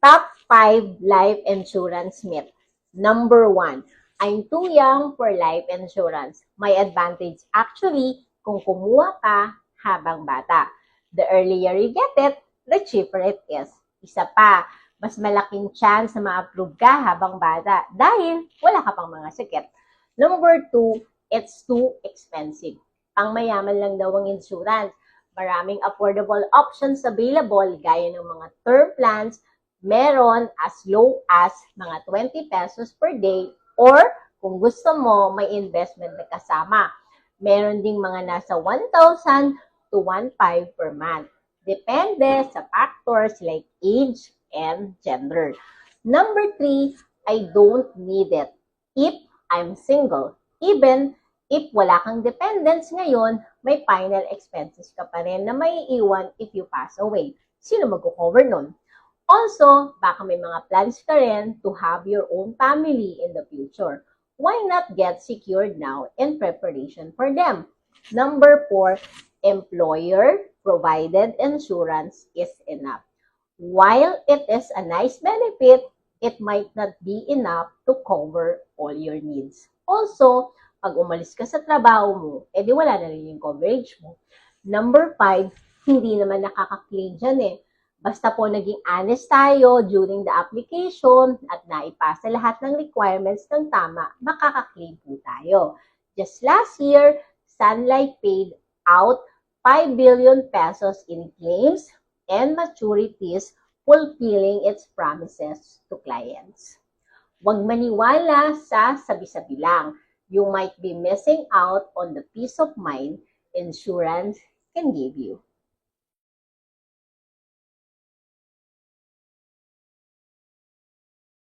Top 5 life insurance myth. Number 1, I'm too young for life insurance. May advantage actually kung kumuha ka habang bata. The earlier you get it, the cheaper it is. Isa pa, mas malaking chance na ma-approve ka habang bata dahil wala ka pang mga sakit. Number 2, it's too expensive. Pang mayaman lang daw ang insurance. Maraming affordable options available gaya ng mga term plans, meron as low as mga 20 pesos per day or kung gusto mo, may investment na kasama. Meron ding mga nasa 1,000 to 1,500 per month. Depende sa factors like age and gender. Number 3, I don't need it if I'm single. Even if wala kang dependents ngayon, may final expenses ka pa rin na may iwan if you pass away. Sino mag-cover nun? Also, baka may mga plans ka rin to have your own family in the future. Why not get secured now in preparation for them? Number 4, employer-provided insurance is enough. While it is a nice benefit, it might not be enough to cover all your needs. Also, pag umalis ka sa trabaho mo, edi wala na rin yung coverage mo. Number 5, hindi naman nakaka-claim dyan eh. Basta po naging honest tayo during the application at naipasa lahat ng requirements ng tama, makaka-claim po tayo. Just last year, Sun Life paid out 5 billion pesos in claims and maturities fulfilling its promises to clients. Huwag maniwala sa sabi-sabi lang. You might be missing out on the peace of mind insurance can give you.